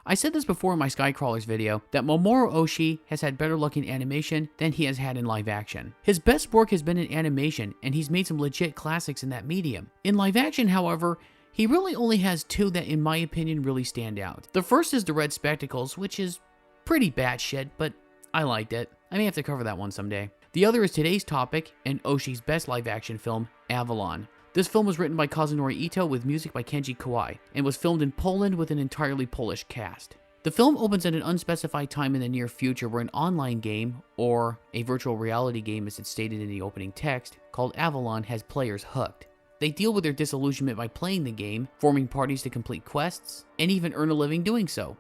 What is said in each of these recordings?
I said this before in my Skycrawlers video, that Mamoru Oshii has had better luck in animation than he has had in live action. His best work has been in animation, and he's made some legit classics in that medium. In live action, however, he really only has two that in my opinion really stand out. The first is The Red Spectacles, which is pretty batshit, but I liked it. I may have to cover that one someday. The other is today's topic, and Oshii's best live action film, Avalon. This film was written by Kazunori Ito with music by Kenji Kawai, and was filmed in Poland with an entirely Polish cast. The film opens at an unspecified time in the near future where an online game, or a virtual reality game as it's stated in the opening text, called Avalon has players hooked. They deal with their disillusionment by playing the game, forming parties to complete quests, and even earn a living doing so.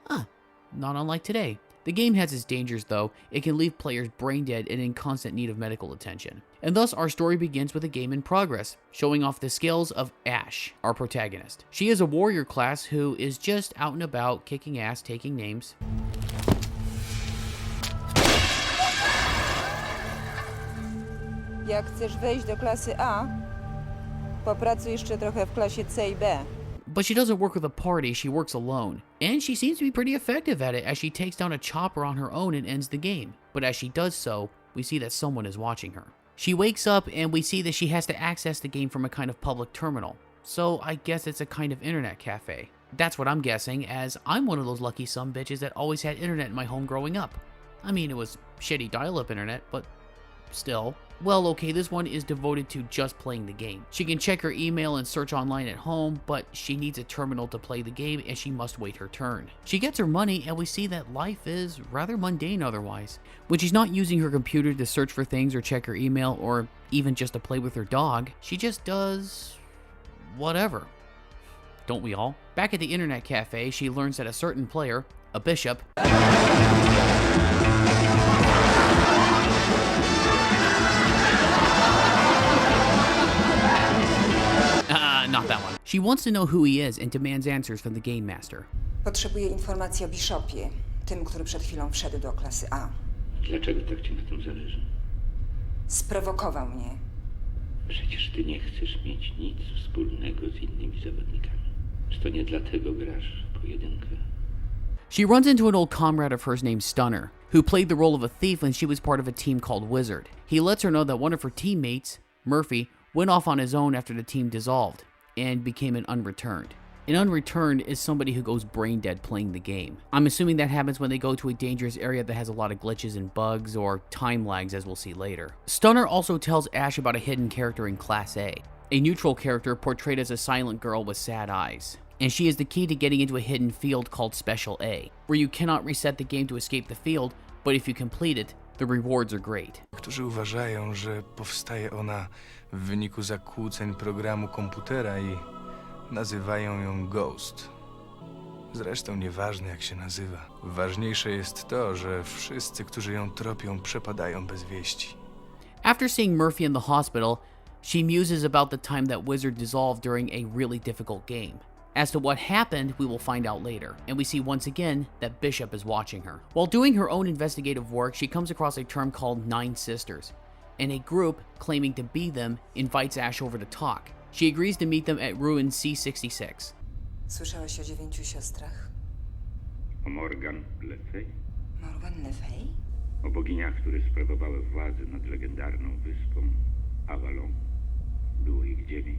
Not unlike today. The game has its dangers though. It can leave players brain dead and in constant need of medical attention. And thus our story begins with a game in progress, showing off the skills of Ash, our protagonist. She is a warrior class who is just out and about, kicking ass, taking names. Jak chcesz wejść do klasy A, popracuj jeszcze trochę w klasie C i B. But she doesn't work with a party, she works alone. And she seems to be pretty effective at it as she takes down a chopper on her own and ends the game. But as she does so, we see that someone is watching her. She wakes up and we see that she has to access the game from a kind of public terminal. So I guess it's a kind of internet cafe. That's what I'm guessing, as I'm one of those lucky sumbitches that always had internet in my home growing up. I mean, it was shitty dial-up internet, but still. Well, okay, this one is devoted to just playing the game. She can check her email and search online at home, but she needs a terminal to play the game and she must wait her turn. She gets her money and we see that life is rather mundane otherwise. When she's not using her computer to search for things or check her email or even just to play with her dog, she just does whatever. Don't we all? Back at the internet cafe, she learns that a certain player, a bishop, not that one. She wants to know who he is and demands answers from the game master. Potrzebuję informacji o Bishopie, tym, który przed chwilą wszedł do klasy A. Dlaczego tak ci na tym zależy? Sprowokował mnie. Przecież ty nie chcesz mieć nic wspólnego z innymi zawodnikami. Czy to nie dlatego grasz w pojedynkę? She runs into an old comrade of hers named Stunner, who played the role of a thief when she was part of a team called Wizard. He lets her know that one of her teammates, Murphy, went off on his own after the team dissolved and became an unreturned. An unreturned is somebody who goes brain dead playing the game. I'm assuming that happens when they go to a dangerous area that has a lot of glitches and bugs or time lags, as we'll see later. Stunner also tells Ash about a hidden character in Class A neutral character portrayed as a silent girl with sad eyes. And she is the key to getting into a hidden field called Special A, where you cannot reset the game to escape the field, but if you complete it, the rewards are great. Którzy uważają, że powstaje ona w wyniku zakłóceń programu komputera i nazywają ją Ghost. Zresztą nieważne jak się nazywa. Ważniejsze jest to, że wszyscy, którzy ją tropią, przepadają bez wieści. After seeing Murphy in the hospital, she muses about the time that Wizard dissolved during a really difficult game. As to what happened, we will find out later, and we see once again that Bishop is watching her. While doing her own investigative work, she comes across a term called Nine Sisters, and a group claiming to be them invites Ash over to talk. She agrees to meet them at ruin C66. Słyszałeś o 9 siostrach? O Morgan Le Fay? Morgan Le Fay? O boginiach, które sprawowały władzę nad legendarną wyspą Avalon. Było ich 9.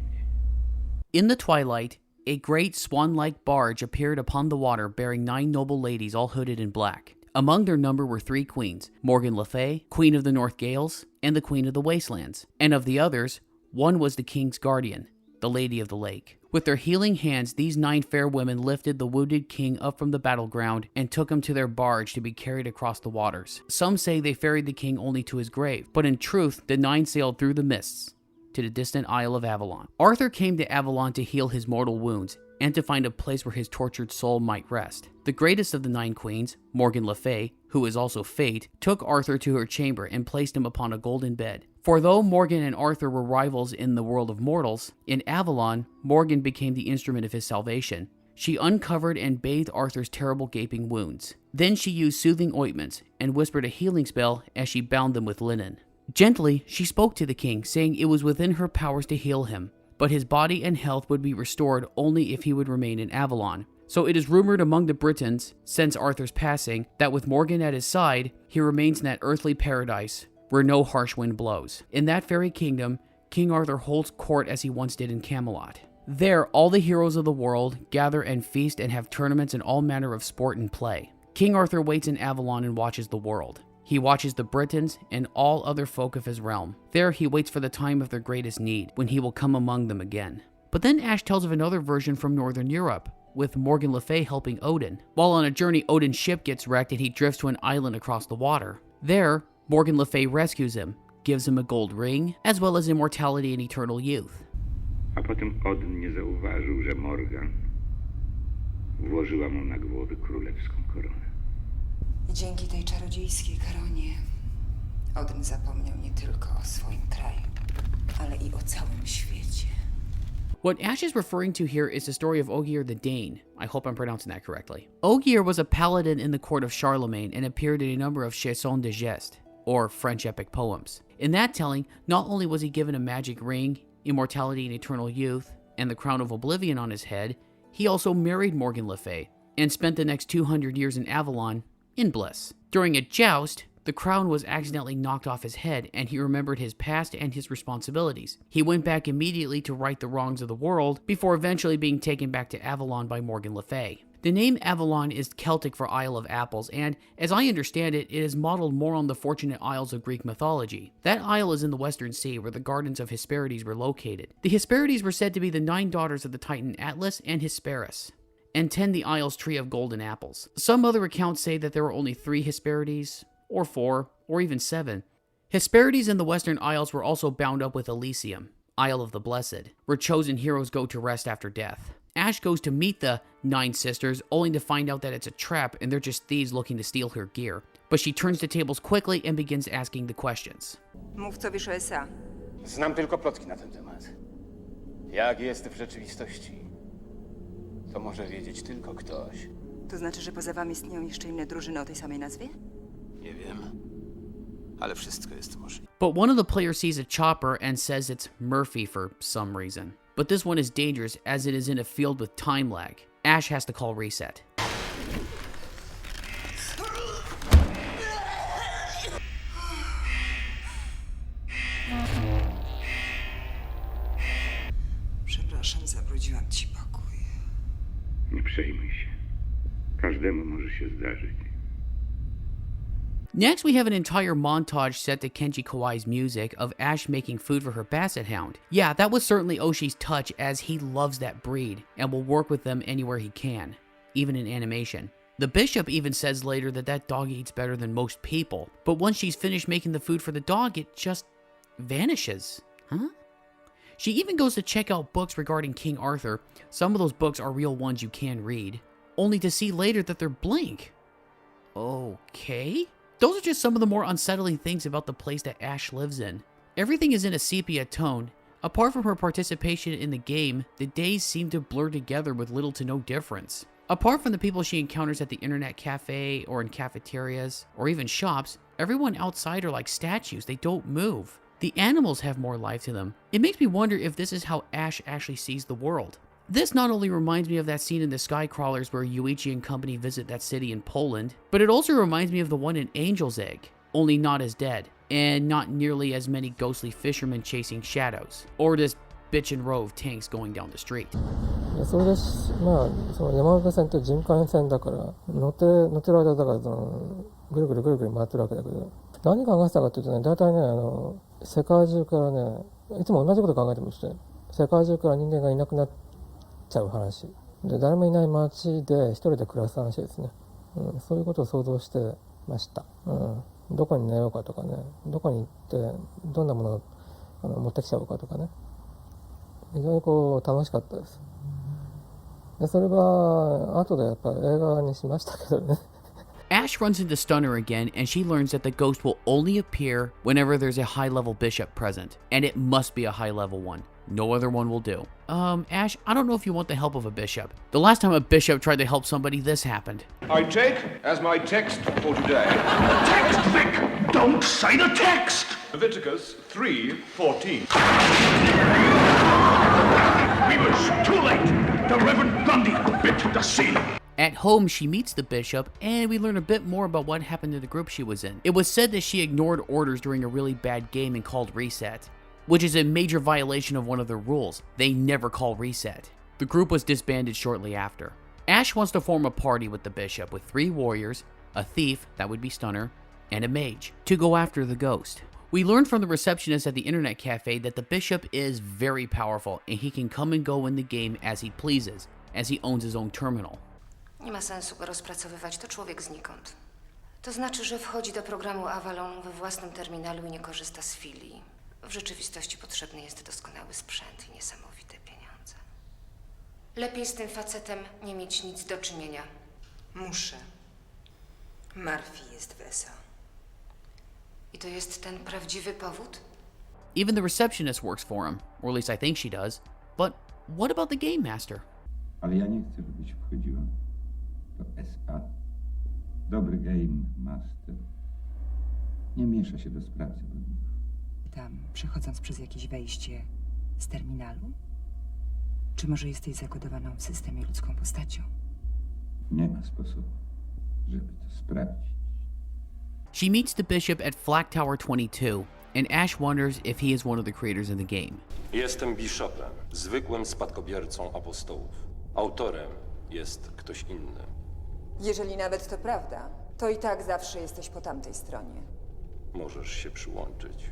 In the twilight, a great swan-like barge appeared upon the water bearing 9 noble ladies all hooded in black. Among their number were 3 queens, Morgan Le Fay, Queen of the North Gales, and the Queen of the Wastelands. And of the others, one was the king's guardian, the Lady of the Lake. With their healing hands, these 9 fair women lifted the wounded king up from the battleground and took him to their barge to be carried across the waters. Some say they ferried the king only to his grave, but in truth, the 9 sailed through the mists to the distant Isle of Avalon. Arthur came to Avalon to heal his mortal wounds and to find a place where his tortured soul might rest. The greatest of the 9 queens, Morgan Le Fay, who is also Fate, took Arthur to her chamber and placed him upon a golden bed. For though Morgan and Arthur were rivals in the world of mortals, in Avalon, Morgan became the instrument of his salvation. She uncovered and bathed Arthur's terrible gaping wounds. Then she used soothing ointments and whispered a healing spell as she bound them with linen. Gently, she spoke to the king, saying it was within her powers to heal him, but his body and health would be restored only if he would remain in Avalon. So it is rumored among the Britons, since Arthur's passing, that with Morgan at his side, he remains in that earthly paradise where no harsh wind blows. In that fairy kingdom, King Arthur holds court as he once did in Camelot. There, all the heroes of the world gather and feast and have tournaments and all manner of sport and play. King Arthur waits in Avalon and watches the world. He watches the Britons and all other folk of his realm. There he waits for the time of their greatest need, when he will come among them again. But then Ash tells of another version from Northern Europe, with Morgan Le Fay helping Odin. While on a journey, Odin's ship gets wrecked and he drifts to an island across the water. There, Morgan Le Fay rescues him, gives him a gold ring, as well as immortality and eternal youth. A potem Odyn nie zauważył, że Morgan włożyła mu na głowę królewską koronę. I dzięki tej czarodziejskiej koronie Odyn zapomniał nie tylko o swoim kraju, ale i o całym świecie. What Ash is referring to here is the story of Ogier the Dane. I hope I'm pronouncing that correctly. Ogier was a paladin in the court of Charlemagne and appeared in a number of chansons de geste, or French epic poems. In that telling, not only was he given a magic ring, immortality and eternal youth, and the crown of oblivion on his head, he also married Morgan Le Fay, and spent the next 200 years in Avalon in bliss. During a joust, the crown was accidentally knocked off his head, and he remembered his past and his responsibilities. He went back immediately to right the wrongs of the world, before eventually being taken back to Avalon by Morgan Le Fay. The name Avalon is Celtic for Isle of Apples, and, as I understand it, it is modeled more on the Fortunate Isles of Greek mythology. That isle is in the Western Sea, where the gardens of Hesperides were located. The Hesperides were said to be the 9 daughters of the Titan Atlas and Hesperus, and tend the isle's tree of golden apples. Some other accounts say that there were only 3 Hesperides, or 4, or even 7. Hesperides in the Western Isles were also bound up with Elysium, Isle of the Blessed, where chosen heroes go to rest after death. Ash goes to meet the 9 sisters, only to find out that it's a trap and they're just thieves looking to steal her gear. But she turns the tables quickly and begins asking the questions. Mów, co wiesz o S.A. Znam tylko plotki na ten temat. Jak jest w rzeczywistości? To może wiedzieć tylko ktoś. To znaczy, że poza wami istnieją jeszcze inne drużyny o tej samej nazwie? Nie wiem, ale wszystko jest możliwe. But one of the players sees a chopper and says it's Murphy for some reason. But this one is dangerous as it is in a field with time lag. Ash has to call reset. Przepraszam, zabrudziłam ci pokój. Nie przejmuj się. Każdemu może się zdarzyć. Next, we have an entire montage set to Kenji Kawai's music of Ash making food for her basset hound. Yeah, that was certainly Oshii's touch, as he loves that breed and will work with them anywhere he can, even in animation. The bishop even says later that that dog eats better than most people, but once she's finished making the food for the dog, it just vanishes. Huh? She even goes to check out books regarding King Arthur. Some of those books are real ones you can read, only to see later that they're blank. Okay? Those are just some of the more unsettling things about the place that Ash lives in. Everything is in a sepia tone. Apart from her participation in the game, the days seem to blur together with little to no difference. Apart from the people she encounters at the internet cafe or in cafeterias or even shops, everyone outside are like statues. They don't move. The animals have more life to them. It makes me wonder if this is how Ash actually sees the world. This not only reminds me of that scene in the Skycrawlers where Yuichi and company visit that city in Poland, but it also reminds me of the one in Angel's Egg, only not as dead, and not nearly as many ghostly fishermen chasing shadows, or this bitchin' row of tanks going down the street. それでまあその山手線って循環線だから乗ってる間だからぐるぐる回ってるわけだけど、何考えてたかっていうとね、大体ね世界中からね、いつも同じこと考えてまして、世界中から人間がいなくなっちゃう話で、誰もいない街で一人で暮らす話ですね、そういうことを想像してました、どこに寝ようかとかね、どこに行ってどんなものを持ってきちゃおうかとかね、非常にこう楽しかったです。でそれは後でやっぱ映画にしましたけどね。Ash runs into Stunner again, and she learns that the ghost will only appear whenever there's a high-level bishop present, and it must be a high-level one. No other one will do. Ash, I don't know if you want the help of a bishop. The last time a bishop tried to help somebody, this happened. I take as my text for today. Text, Vic! Don't say the text! Leviticus 3:14. We were too late! the Reverend Grundy bit the seal. At home, she meets the bishop, and we learn a bit more about what happened to the group she was in. It was said that she ignored orders during a really bad game and called reset, which is a major violation of one of their rules. They never call reset. The group was disbanded shortly after. Ash wants to form a party with the bishop with 3 warriors, a thief, that would be Stunner, and a mage, to go after the ghost. We learned from the receptionist at the internet cafe that the bishop is very powerful, and he can come and go in the game as he pleases, as he owns his own terminal. Nie ma sensu go rozpracowywać, to człowiek znikąd. To znaczy, że wchodzi do programu Avalon we własnym terminalu i nie korzysta z filii. W rzeczywistości potrzebny jest doskonały sprzęt i niesamowite pieniądze. Lepiej z tym facetem nie mieć nic do czynienia. Muszę. Murphy jest w SA. I to jest ten prawdziwy powód? Even the receptionist works for him, or at least I think she does. But what about the game master? Ale ja nie chcę, żebyś wchodziła do SA. Dobry game master nie miesza się do spraw zawodników. Tam, przechodząc przez jakieś wejście z terminalu? Czy może jesteś zakodowaną w systemie ludzką postacią? Nie ma sposobu, żeby to sprawdzić. She meets the bishop at Flak Tower 22, and Ash wonders if he is one of the creators of the game. Jestem biszopem, zwykłym spadkobiercą apostołów. Autorem jest ktoś inny. Jeżeli nawet to prawda, to i tak zawsze jesteś po tamtej stronie. Możesz się przyłączyć.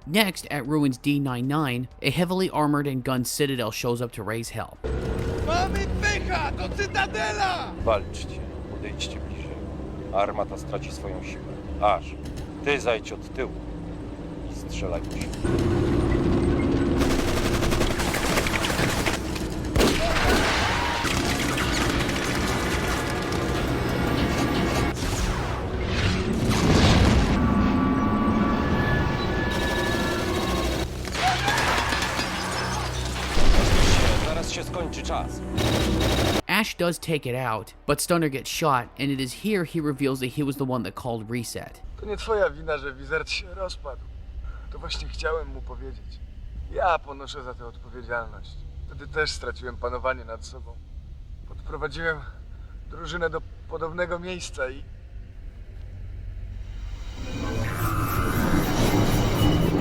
Next, at Ruins D99, a heavily armored and gunned citadel shows up to raise hell. Mamy pecha! Do cytadela! Walczcie, podejdźcie bliżej. Armata straci swoją siłę. Aż ty zajdź od tyłu i strzelaj po siebie. Zaraz się skończy czas. Ash does take it out, but Stunner gets shot, and it is here he reveals that he was the one that called reset. To nie twoja wina, że Wizard się rozpadł. To właśnie chciałem mu powiedzieć. Ja ponoszę za tę odpowiedzialność. Wtedy też straciłem panowanie nad sobą. Podprowadziłem drużynę do podobnego miejsca i...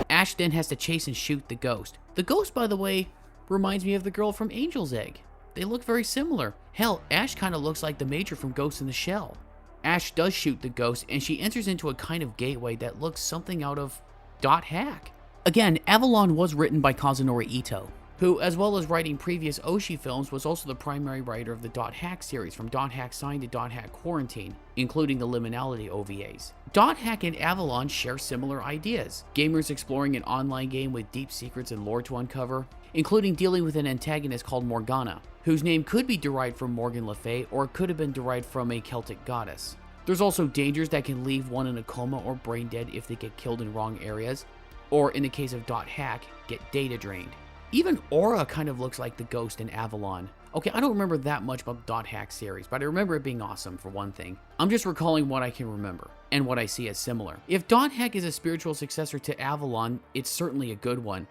Ash then has to chase and shoot the ghost. The ghost, by the way, reminds me of the girl from Angel's Egg. They look very similar. Hell, Ash kind of looks like the Major from Ghost in the Shell. Ash does shoot the ghost, and she enters into a kind of gateway that looks something out of Dot Hack. Again, Avalon was written by Kazunori Ito, who, as well as writing previous Oshii films, was also the primary writer of the Dot Hack series, from Dot Hack Sign to Dot Hack Quarantine, including the Liminality OVAs. Dot Hack and Avalon share similar ideas, gamers exploring an online game with deep secrets and lore to uncover, including dealing with an antagonist called Morgana, whose name could be derived from Morgan Le Fay or could have been derived from a Celtic goddess. There's also dangers that can leave one in a coma or brain dead if they get killed in wrong areas, or in the case of Dot Hack, get data drained. Even Aura kind of looks like the ghost in Avalon. Okay, I don't remember that much about the Dot Hack series, but I remember it being awesome for one thing. I'm just recalling what I can remember, and what I see as similar. If Dot Hack is a spiritual successor to Avalon, it's certainly a good one.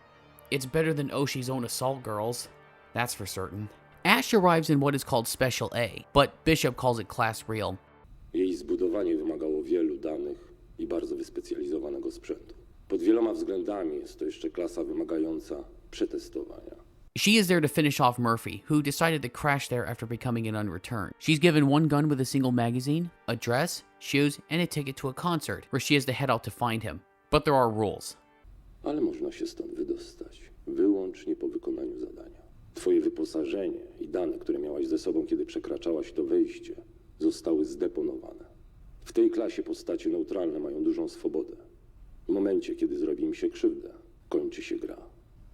It's better than Oshii's own Assault Girls, that's for certain. Ash arrives in what is called Special A, but Bishop calls it Class Real. Jej zbudowanie wymagało wielu danych i bardzo wyspecjalizowanego sprzętu. Pod wieloma względami jest to jeszcze klasa wymagająca przetestowania. She is there to finish off Murphy, who decided to crash there after becoming an unreturned. She's given one gun with a single magazine, a dress, shoes, and a ticket to a concert, where she has to head out to find him. But there are rules. Ale można się stąd wydostać, wyłącznie po wykonaniu zadania. Twoje wyposażenie i dane, które miałaś ze sobą, kiedy przekraczałaś to wejście, zostały zdeponowane. W tej klasie postacie neutralne mają dużą swobodę. W momencie, kiedy zrobi im się krzywdę, kończy się gra.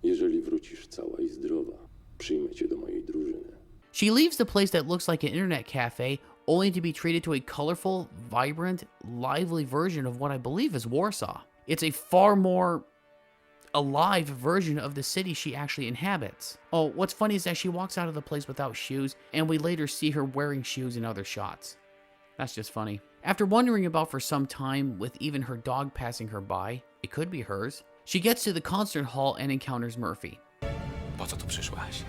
Jeżeli wrócisz cała i zdrowa, przyjmę cię do mojej drużyny. She leaves the place that looks like an internet cafe, only to be treated to a colorful, vibrant, lively version of what I believe is Warsaw. It's a far more alive version of the city she actually inhabits. Oh, what's funny is that she walks out of the place without shoes, and we later see her wearing shoes in other shots. That's just funny. After wandering about for some time, with even her dog passing her by, it could be hers, she gets to the concert hall and encounters Murphy. Po co tu przyszłaś?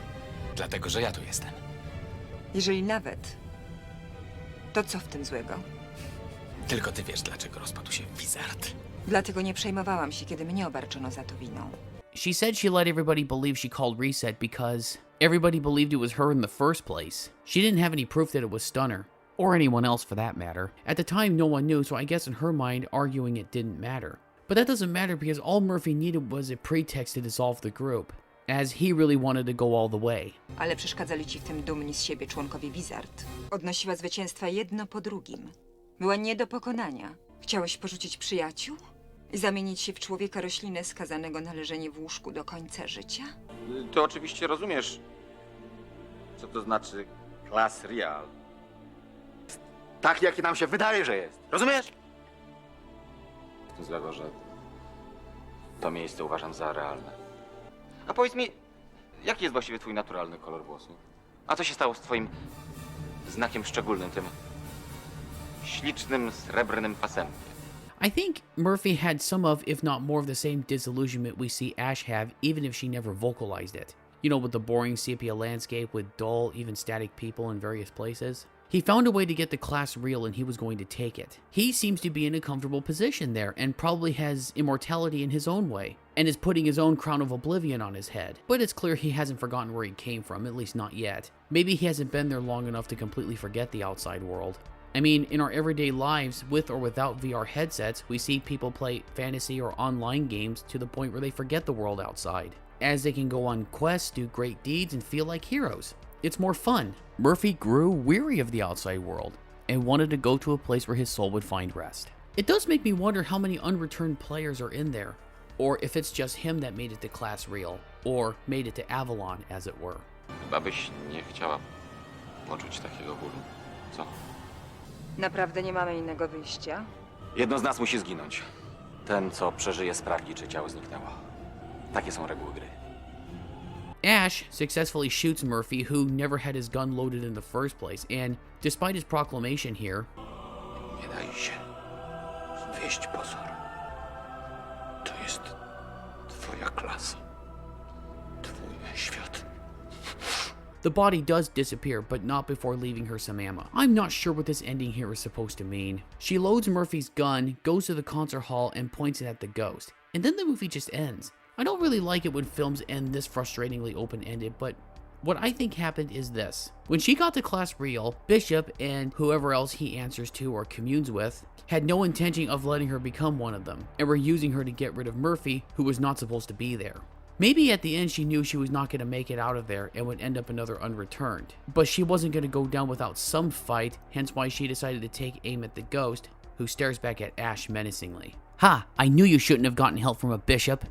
Dlatego, że ja tu jestem. Jeżeli nawet, to co w tym złego? Tylko ty wiesz, dlaczego rozpadł się Wizard. Dlatego nie przejmowałam się, kiedy mnie obarczono za to winą. She said she let everybody believe she called Reset because everybody believed it was her in the first place. She didn't have any proof that it was Stunner, or anyone else for that matter. At the time, no one knew, so I guess in her mind, arguing it didn't matter. But that doesn't matter because all Murphy needed was a pretext to dissolve the group, as he really wanted to go all the way. Ale przeszkadzali ci w tym dumni z siebie członkowie Wizard. Odnosiła zwycięstwa jedno po drugim. Była nie do pokonania. Chciałeś porzucić przyjaciół? I zamienić się w człowieka roślinę skazanego na leżenie w łóżku do końca życia? Ty oczywiście rozumiesz, co to znaczy Class Real. Tak, jaki nam się wydaje, że jest. Rozumiesz? Nic złego, że to miejsce uważam za realne. A powiedz mi, jaki jest właściwie twój naturalny kolor włosów? A co się stało z twoim znakiem szczególnym, tym ślicznym, srebrnym pasem? I think Murphy had some of, if not more of the same disillusionment we see Ash have, even if she never vocalized it. You know, with the boring sepia landscape with dull, even static people in various places. He found a way to get the class real and he was going to take it. He seems to be in a comfortable position there and probably has immortality in his own way and is putting his own crown of oblivion on his head. But it's clear he hasn't forgotten where he came from, at least not yet. Maybe he hasn't been there long enough to completely forget the outside world. I mean, in our everyday lives, with or without VR headsets, we see people play fantasy or online games to the point where they forget the world outside, as they can go on quests, do great deeds, and feel like heroes. It's more fun. Murphy grew weary of the outside world and wanted to go to a place where his soul would find rest. It does make me wonder how many unreturned players are in there, or if it's just him that made it to Class Real, or made it to Avalon, as it were. Chyba byś nie chciała poczuć takiego bólu, co? Naprawdę nie mamy innego wyjścia? Jedno z nas musi zginąć. Ten, co przeżyje, sprawdzi, czy ciało zniknęło. Takie są reguły gry. Ash successfully shoots Murphy, who never had his gun loaded in the first place, and despite his proclamation here, Nie daj się zwieść pozor. To jest twoja klasa. Twój świat. the body does disappear, but not before leaving her some ammo. I'm not sure what this ending here is supposed to mean. She loads Murphy's gun, goes to the concert hall, and points it at the ghost. And then the movie just ends. I don't really like it when films end this frustratingly open-ended, but what I think happened is this. When she got to Class Real, Bishop and whoever else he answers to or communes with had no intention of letting her become one of them, and were using her to get rid of Murphy, who was not supposed to be there. Maybe at the end she knew she was not going to make it out of there and would end up another unreturned, but she wasn't going to go down without some fight, hence why she decided to take aim at the ghost, who stares back at Ash menacingly. Ha! I knew you shouldn't have gotten help from a bishop.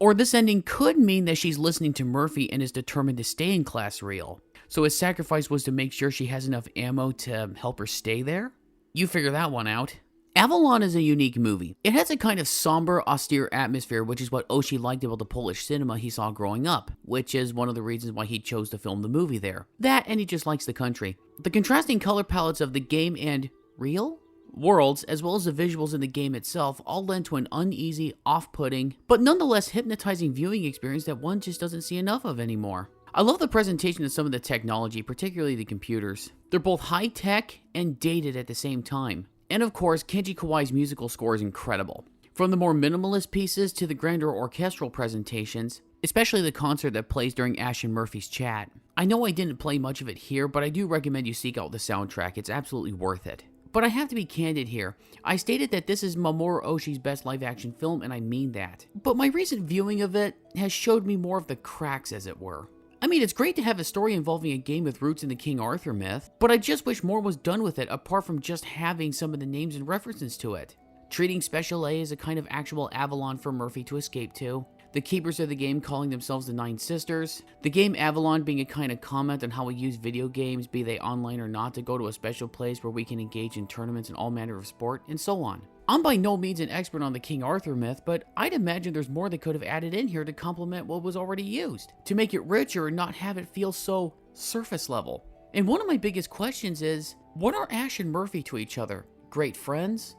Or this ending could mean that she's listening to Murphy and is determined to stay in Class Real. So his sacrifice was to make sure she has enough ammo to help her stay there? You figure that one out. Avalon is a unique movie. It has a kind of somber, austere atmosphere, which is what Oshii liked about the Polish cinema he saw growing up, which is one of the reasons why he chose to film the movie there. That, and he just likes the country. The contrasting color palettes of the game and real worlds, as well as the visuals in the game itself, all lend to an uneasy, off-putting, but nonetheless hypnotizing viewing experience that one just doesn't see enough of anymore. I love the presentation of some of the technology, particularly the computers. They're both high-tech and dated at the same time. And of course, Kenji Kawai's musical score is incredible. From the more minimalist pieces to the grander orchestral presentations, especially the concert that plays during Ash and Murphy's chat. I know I didn't play much of it here, but I do recommend you seek out the soundtrack. It's absolutely worth it. But I have to be candid here. I stated that this is Mamoru Oshii's best live-action film, and I mean that. But my recent viewing of it has showed me more of the cracks, as it were. I mean, it's great to have a story involving a game with roots in the King Arthur myth, but I just wish more was done with it apart from just having some of the names and references to it. Treating Special A as a kind of actual Avalon for Murphy to escape to, the keepers of the game calling themselves the Nine Sisters, the game Avalon being a kind of comment on how we use video games, be they online or not, to go to a special place where we can engage in tournaments and all manner of sport, and so on. I'm by no means an expert on the King Arthur myth, but I'd imagine there's more they could have added in here to complement what was already used, to make it richer and not have it feel so surface level. And one of my biggest questions is, what are Ash and Murphy to each other? Great friends?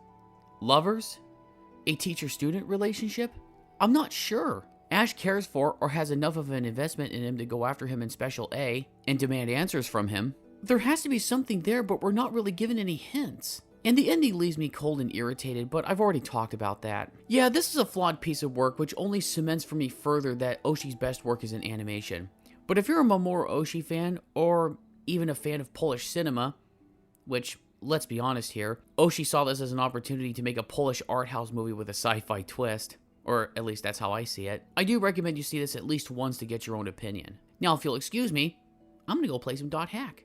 Lovers? A teacher-student relationship? I'm not sure. Ash cares for or has enough of an investment in him to go after him in Special A and demand answers from him. There has to be something there, but we're not really given any hints. And the ending leaves me cold and irritated, but I've already talked about that. Yeah, this is a flawed piece of work, which only cements for me further that Oshii's best work is in animation. But if you're a Mamoru Oshii fan, or even a fan of Polish cinema, which, let's be honest here, Oshii saw this as an opportunity to make a Polish art house movie with a sci-fi twist. Or at least that's how I see it. I do recommend you see this at least once to get your own opinion. Now, if you'll excuse me, I'm gonna go play some .hack.